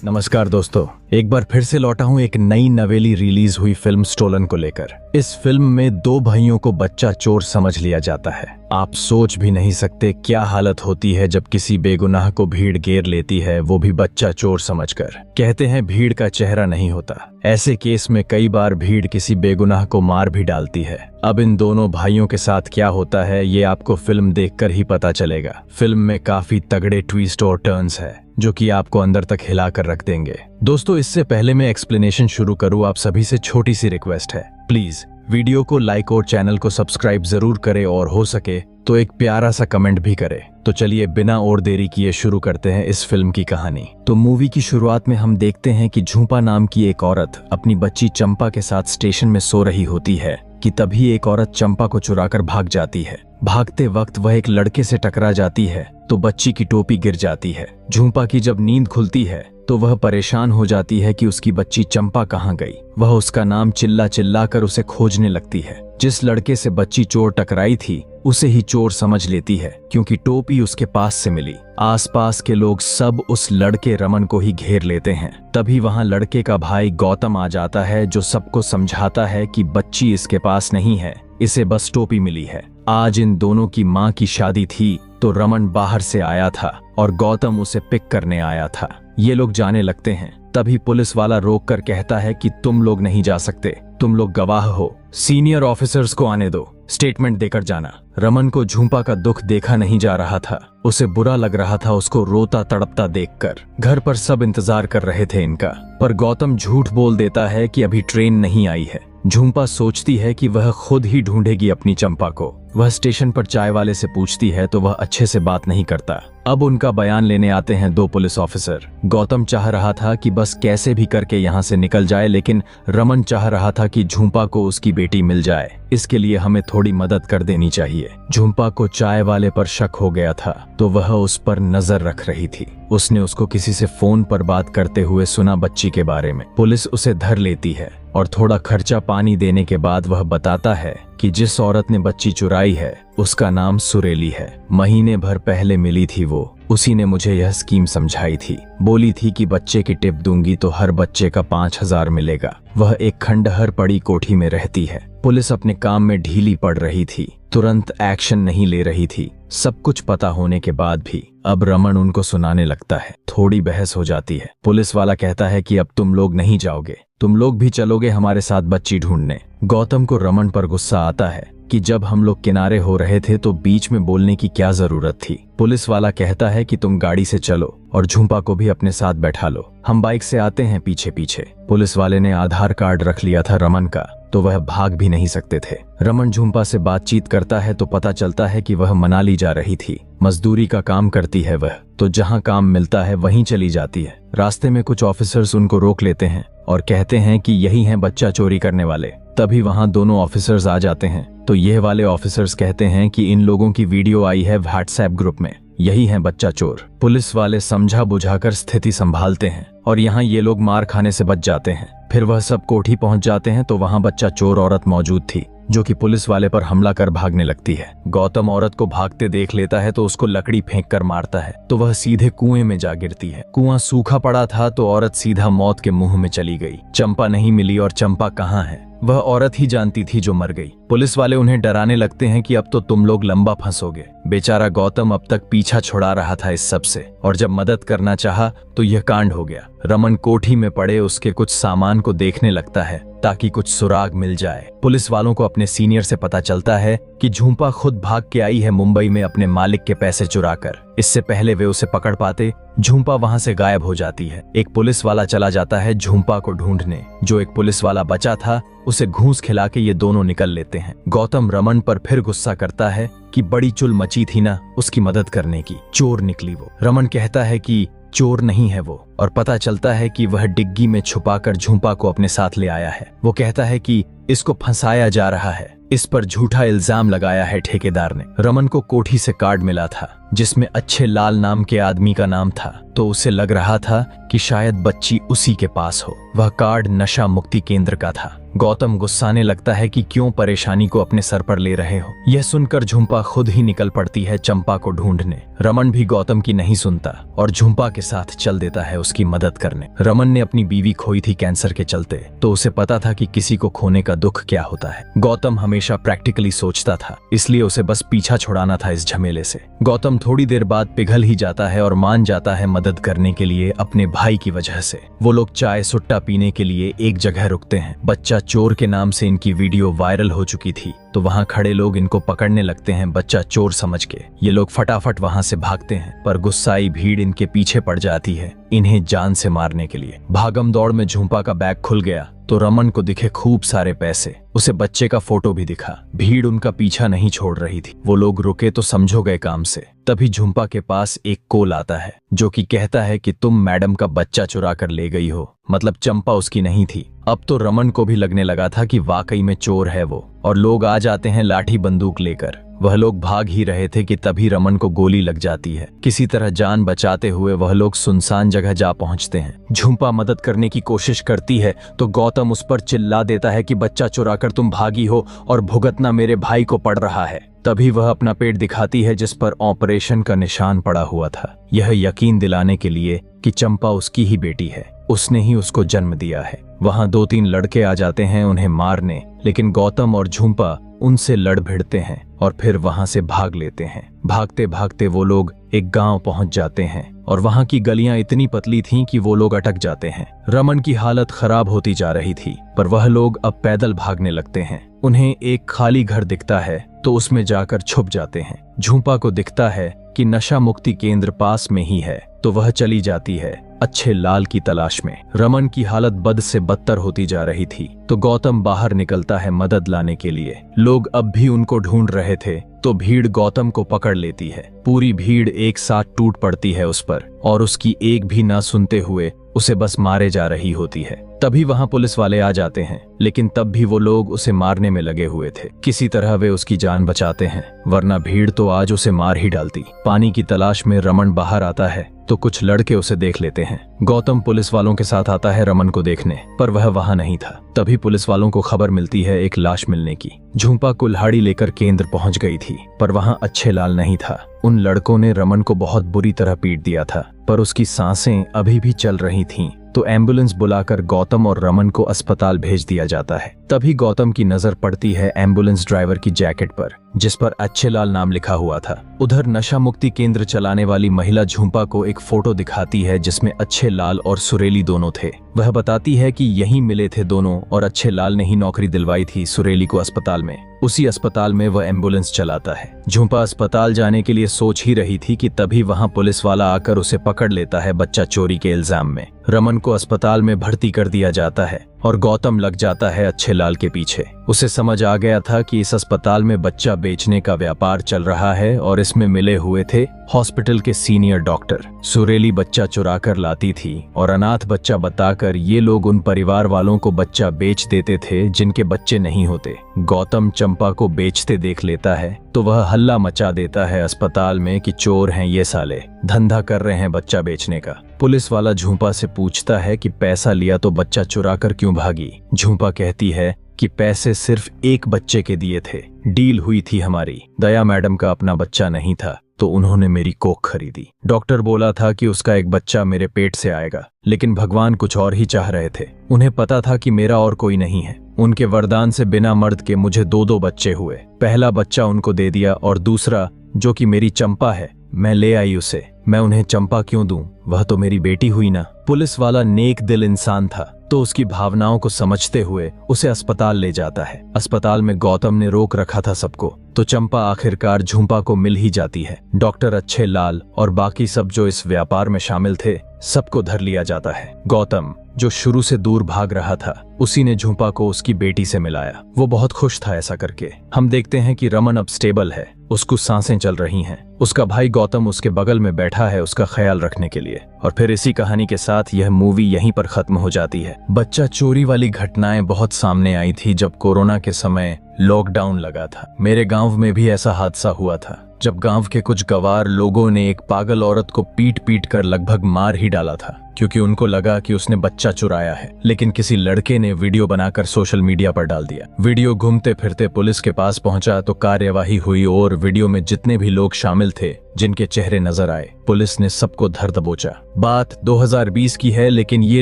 नमस्कार दोस्तों, एक बार फिर से लौटा हूं एक नई नवेली रिलीज हुई फिल्म स्टोलन को लेकर। इस फिल्म में दो भाइयों को बच्चा चोर समझ लिया जाता है। आप सोच भी नहीं सकते क्या हालत होती है जब किसी बेगुनाह को भीड़ घेर लेती है, वो भी बच्चा चोर समझकर। कहते हैं भीड़ का चेहरा नहीं होता। ऐसे केस में कई बार भीड़ किसी बेगुनाह को मार भी डालती है। अब इन दोनों भाइयों के साथ क्या होता है ये आपको फिल्म देखकर ही पता चलेगा। फिल्म में काफी तगड़े ट्विस्ट और टर्न्स है जो कि आपको अंदर तक हिला कर रख देंगे। दोस्तों, इससे पहले मैं एक्सप्लेनेशन शुरू करूं, आप सभी से छोटी सी रिक्वेस्ट है, प्लीज वीडियो को लाइक और चैनल को सब्सक्राइब जरूर करें और हो सके तो एक प्यारा सा कमेंट भी करें। तो चलिए बिना और देरी किए शुरू करते हैं इस फिल्म की कहानी। तो मूवी की शुरुआत में हम देखते हैं कि झूंपा नाम की एक औरत अपनी बच्ची चंपा के साथ स्टेशन में सो रही होती है कि तभी एक औरत चंपा को चुराकर भाग जाती है। भागते वक्त वह एक लड़के से टकरा जाती है तो बच्ची की टोपी गिर जाती है। झूंपा की जब नींद खुलती है तो वह परेशान हो जाती है कि उसकी बच्ची चंपा कहाँ गई। वह उसका नाम चिल्ला चिल्ला कर उसे खोजने लगती है। जिस लड़के से बच्ची चोर टकराई थी उसे ही चोर समझ लेती है क्योंकि टोपी उसके पास से मिली। आसपास के लोग सब उस लड़के रमन को ही घेर लेते हैं। तभी वहां लड़के का भाई गौतम आ जाता है जो सबको समझाता है कि बच्ची इसके पास नहीं है, इसे बस टोपी मिली है। आज इन दोनों की माँ की शादी थी तो रमन बाहर से आया था और गौतम उसे पिक करने आया था। ये लोग जाने लगते हैं। तभी पुलिस वाला रोक कर कहता है कि तुम लोग नहीं जा सकते, तुम लोग गवाह हो, सीनियर ऑफिसर्स को आने दो, स्टेटमेंट देकर जाना। रमन को झूंपा का दुख देखा नहीं जा रहा था। उसे बुरा लग रहा था उसको रोता तड़पता देखकर। घर पर सब इंतजार कर रहे थे इनका, पर गौतम झूठ बोल देता है कि अभी ट्रेन नहीं आई है। झूंपा सोचती है कि वह खुद ही ढूंढेगी अपनी चंपा को। वह स्टेशन पर चाय वाले से पूछती है तो वह अच्छे से बात नहीं करता। अब उनका बयान लेने आते हैं दो पुलिस ऑफिसर। गौतम चाह रहा था कि बस कैसे भी करके यहाँ से निकल जाए, लेकिन रमन चाह रहा था कि झूंपा को उसकी बेटी मिल जाए। इसके लिए हमें थोड़ी मदद कर देनी चाहिए। झूंपा को चाय वाले पर शक हो गया था तो वह उस पर नजर रख रही थी। उसने उसको किसी से फोन पर बात करते हुए सुना बच्ची के बारे में। पुलिस उसे धर लेती है और थोड़ा खर्चा पानी देने के बाद वह बताता है कि जिस औरत ने बच्ची चुराई है उसका नाम सुरेली है। महीने भर पहले मिली थी वो, उसी ने मुझे यह स्कीम समझाई थी। बोली थी कि बच्चे की टिप दूंगी तो हर बच्चे का 5000 मिलेगा। वह एक खंडहर पड़ी कोठी में रहती है। पुलिस अपने काम में ढीली पड़ रही थी, तुरंत एक्शन नहीं ले रही थी। सब कुछ पता होने के बाद भी अब रमन उनको सुनाने लगता है। थोड़ी बहस हो जाती है। पुलिस वाला कहता है कि अब तुम लोग नहीं जाओगे, तुम लोग भी चलोगे हमारे साथ बच्ची ढूंढने। गौतम को रमन पर गुस्सा आता है कि जब हम लोग किनारे हो रहे थे तो बीच में बोलने की क्या जरूरत थी। पुलिस वाला कहता है कि तुम गाड़ी से चलो और झूंपा को भी अपने साथ बैठा लो, हम बाइक से आते हैं पीछे पीछे। पुलिस वाले ने आधार कार्ड रख लिया था रमन का तो वह भाग भी नहीं सकते थे। रमन झूंपा से बातचीत करता है तो पता चलता है कि वह मनाली जा रही थी। मजदूरी का काम करती है वह, तो जहां काम मिलता है वहीं चली जाती है। रास्ते में कुछ ऑफिसर्स उनको रोक लेते हैं और कहते हैं कि यही हैं बच्चा चोरी करने वाले। तभी वहां दोनों ऑफिसर्स आ जाते हैं तो यह वाले ऑफिसर्स कहते हैं कि इन लोगों की वीडियो आई है व्हाट्सएप ग्रुप में, यही है बच्चा चोर। पुलिस वाले समझा बुझाकर स्थिति संभालते हैं और यहाँ ये लोग मार खाने से बच जाते हैं। फिर वह सब कोठी पहुंच जाते हैं तो वहां बच्चा चोर औरत मौजूद थी जो कि पुलिस वाले पर हमला कर भागने लगती है। गौतम औरत को भागते देख लेता है तो उसको लकड़ी फेंक कर मारता है तो वह सीधे कुएं में जा गिरती है। कुआं सूखा पड़ा था तो औरत सीधा मौत के मुंह में चली गई। चंपा नहीं मिली और चंपा कहाँ है वह औरत ही जानती थी जो मर गई। पुलिस वाले उन्हें डराने लगते हैं कि अब तो तुम लोग लंबा फंसोगे। बेचारा गौतम अब तक पीछा छुड़ा रहा था इस सब से और जब मदद करना चाहा तो यह कांड हो गया। रमन कोठी में पड़े उसके कुछ सामान को देखने लगता है ताकि कुछ सुराग मिल जाए। पुलिस वालों को अपने सीनियर से पता चलता है कि झूंपा खुद भाग के आई है मुंबई में अपने मालिक के पैसे चुराकर। इससे पहले वे उसे पकड़ पाते झूंपा वहां से गायब हो जाती है। एक पुलिस वाला चला जाता है झूंपा को ढूंढने। जो एक पुलिस वाला बचा था उसे घूंस खिला के ये दोनों निकल लेते हैं। गौतम रमन पर फिर गुस्सा करता है कि बड़ी चुल मची थी ना उसकी मदद करने की, चोर निकली वो। रमन कहता है कि चोर नहीं है वो और पता चलता है कि वह डिग्गी में छुपाकर झूंपा को अपने साथ ले आया है। वो कहता है कि इसको फंसाया जा रहा है, इस पर झूठा इल्जाम लगाया है ठेकेदार ने। रमन को कोठी से कार्ड मिला था जिसमें अच्छे लाल नाम के आदमी का नाम था तो उसे लग रहा था कि शायद बच्ची उसी के पास हो। वह कार्ड नशा मुक्ति केंद्र का था। गौतम गुस्साने लगता है कि क्यों परेशानी को अपने सर पर ले रहे हो। यह सुनकर झुम्पा खुद ही निकल पड़ती है चंपा को ढूंढने। रमन भी गौतम की नहीं सुनता और झुम्पा के साथ चल देता है उसकी मदद करने। रमन ने अपनी बीवी खोई थी कैंसर के चलते, तो उसे पता था कि किसी को खोने का दुख क्या होता है। गौतम हमेशा प्रैक्टिकली सोचता था, इसलिए उसे बस पीछा छुड़ाना था इस झमेले से। गौतम थोड़ी देर बाद पिघल ही जाता है और मान जाता है मदद करने के लिए अपने भाई की वजह से। वो लोग चाय सुट्टा पीने के लिए एक जगह रुकते हैं। बच्चा चोर के नाम से इनकी वीडियो वायरल हो चुकी थी, तो वहां खड़े लोग इनको पकड़ने लगते हैं बच्चा चोर समझ के। ये लोग फटाफट वहां से भागते हैं, पर गुस्साई भीड़ इनके पीछे पड़ जाती है इन्हें जान से मारने के लिए। भागम दौड़ में झुम्पा का बैग खुल गया तो रमन को दिखे खूब सारे पैसे। उसे बच्चे का फोटो भी दिखा। भीड़ उनका पीछा नहीं छोड़ रही थी। वो लोग रुके तो समझो गए काम से। तभी झुम्पा के पास एक कॉल आता है जो कि कहता है कि तुम मैडम का बच्चा चुरा कर ले गई हो, मतलब चंपा उसकी नहीं थी। अब तो रमन को भी लगने लगा था कि वाकई में चोर है वो, और लोग आ जाते हैं लाठी बंदूक लेकर। वह लोग भाग ही रहे थे कि तभी रमन को गोली लग जाती है। किसी तरह जान बचाते हुए वह लोग सुनसान जगह जा पहुंचते हैं। झुम्पा मदद करने की कोशिश करती है तो गौतम उस पर चिल्ला देता है कि बच्चा चुराकर तुम भागी हो और भुगतना मेरे भाई को पड़ रहा है। तभी वह अपना पेट दिखाती है जिस पर ऑपरेशन का निशान पड़ा हुआ था, यह यकीन दिलाने के लिए कि चंपा उसकी ही बेटी है, उसने ही उसको जन्म दिया है। वहां 2-3 लड़के आ जाते हैं उन्हें मारने, लेकिन गौतम और झुम्पा उनसे लड़ भिड़ते हैं और फिर वहां से भाग लेते हैं। भागते भागते वो लोग एक गांव पहुंच जाते हैं और वहां की गलियां इतनी पतली थीं कि वो लोग अटक जाते हैं। रमन की हालत खराब होती जा रही थी, पर वह लोग अब पैदल भागने लगते हैं। उन्हें एक खाली घर दिखता है तो उसमें जाकर छुप जाते हैं। झुम्पा को दिखता है कि नशा मुक्ति केंद्र पास में ही है, तो वह चली जाती है अच्छे लाल की तलाश में। रमन की हालत बद से बदतर होती जा रही थी, तो गौतम बाहर निकलता है मदद लाने के लिए। लोग अब भी उनको ढूंढ रहे थे तो भीड़ गौतम को पकड़ लेती है। पूरी भीड़ एक साथ टूट पड़ती है उस पर और उसकी एक भी ना सुनते हुए उसे बस मारे जा रही होती है। तभी वहां पुलिस वाले आ जाते हैं, लेकिन तब भी वो लोग उसे मारने में लगे हुए थे। किसी तरह वे उसकी जान बचाते हैं, वरना भीड़ तो आज उसे मार ही डालती। पानी की तलाश में रमन बाहर आता है तो कुछ लड़के उसे देख लेते हैं। गौतम पुलिस वालों के साथ आता है रमन को देखने, पर वह वहां नहीं था। तभी पुलिस वालों को खबर मिलती है एक लाश मिलने की। झुम्पा कुल्हाड़ी लेकर केंद्र पहुंच गई थी, पर वहां अच्छे लाल नहीं था। उन लड़कों ने रमन को बहुत बुरी तरह पीट दिया था, पर उसकी सांसें अभी भी चल रही थीं, तो एम्बुलेंस बुलाकर गौतम और रमन को अस्पताल भेज दिया जाता है। तभी गौतम की नजर पड़ती है एम्बुलेंस ड्राइवर की जैकेट पर, जिस पर अच्छे लाल नाम लिखा हुआ था। उधर नशा मुक्ति केंद्र चलाने वाली महिला झुम्पा को एक फोटो दिखाती है जिसमें अच्छे लाल और सुरेली दोनों थे। वह बताती है कि यहीं मिले थे दोनों और अच्छे लाल ने ही नौकरी दिलवाई थी सुरेली को अस्पताल में। उसी अस्पताल में वह एम्बुलेंस चलाता है। झुम्पा अस्पताल जाने के लिए सोच ही रही थी कि तभी वहां पुलिस वाला आकर उसे पकड़ लेता है बच्चा चोरी के इल्जाम में। रमन को अस्पताल में भर्ती कर दिया जाता है और गौतम लग जाता है अच्छे लाल के पीछे। उसे समझ आ गया था कि इस अस्पताल में बच्चा बेचने का व्यापार चल रहा है और इसमें मिले हुए थे हॉस्पिटल के सीनियर डॉक्टर। सुरेली बच्चा चुरा कर लाती थी और अनाथ बच्चा बताकर ये लोग उन परिवार वालों को बच्चा बेच देते थे जिनके बच्चे नहीं होते। गौतम चंपा को बेचते देख लेता है तो वह हल्ला मचा देता है अस्पताल में कि चोर हैं ये साले, धंधा कर रहे हैं बच्चा बेचने का। पुलिस वाला झुम्पा से पूछता है कि पैसा लिया तो बच्चा चुरा कर क्यों भागी। झुम्पा कहती है कि पैसे सिर्फ एक बच्चे के दिए थे, डील हुई थी हमारी। दया मैडम का अपना बच्चा नहीं था तो उन्होंने मेरी कोख खरीदी। डॉक्टर बोला था कि उसका एक बच्चा मेरे पेट से आएगा, लेकिन भगवान कुछ और ही चाह रहे थे। उन्हें पता था कि मेरा और कोई नहीं है। उनके वरदान से बिना मर्द के मुझे 2 बच्चे हुए। पहला बच्चा उनको दे दिया और दूसरा, जो कि मेरी चंपा है, मैं ले आई उसे। मैं उन्हें चंपा क्यों दूं? वह तो मेरी बेटी हुई ना। पुलिस वाला नेक दिल इंसान था, तो उसकी भावनाओं को समझते हुए उसे अस्पताल ले जाता है। अस्पताल में गौतम ने रोक रखा था सबको, तो चंपा आखिरकार झुम्पा को मिल ही जाती है। डॉक्टर अच्छे लाल और बाकी सब जो इस व्यापार में शामिल थे, सबको धर लिया जाता है। गौतम, जो शुरू से दूर भाग रहा था, उसी ने झुम्पा को उसकी बेटी से मिलाया। वो बहुत खुश था ऐसा करके। हम देखते हैं कि रमन अब स्टेबल है, उसको सांसें चल रही हैं। उसका भाई गौतम उसके बगल में बैठा है उसका ख्याल रखने के लिए। और फिर इसी कहानी के साथ यह मूवी यहीं पर खत्म हो जाती है। बच्चा चोरी वाली घटनाएं बहुत सामने आई थी जब कोरोना के समय लॉकडाउन लगा था। मेरे गांव में भी ऐसा हादसा हुआ था जब गांव के कुछ गंवार लोगों ने एक पागल औरत को पीट पीट कर लगभग मार ही डाला था। क्योंकि उनको लगा कि उसने बच्चा चुराया है, लेकिन किसी लड़के ने वीडियो बनाकर सोशल मीडिया पर डाल दिया। वीडियो घूमते फिरते पुलिस के पास पहुंचा तो कार्यवाही हुई और वीडियो में जितने भी लोग शामिल थे, जिनके चेहरे नजर आए, पुलिस ने सबको धर दबोचा। बात 2020 की है, लेकिन ये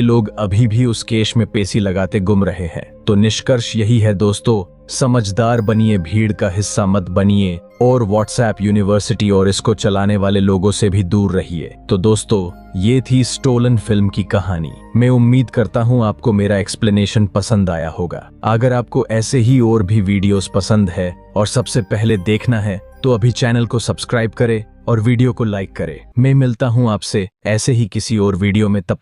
लोग अभी भी उस केस में पेशी लगाते गुम रहे हैं। तो निष्कर्ष यही है दोस्तों, समझदार बनिए, भीड़ का हिस्सा मत बनिए और व्हाट्सएप यूनिवर्सिटी और इसको चलाने वाले लोगों से भी दूर रहिए। तो दोस्तों, ये थी स्टोलन फिल्म की कहानी। मैं उम्मीद करता हूँ आपको मेरा एक्सप्लेनेशन पसंद आया होगा। अगर आपको ऐसे ही और भी वीडियोस पसंद है और सबसे पहले देखना है तो अभी चैनल को सब्सक्राइब करें और वीडियो को लाइक करें। मैं मिलता हूँ आपसे ऐसे ही किसी और वीडियो में, तब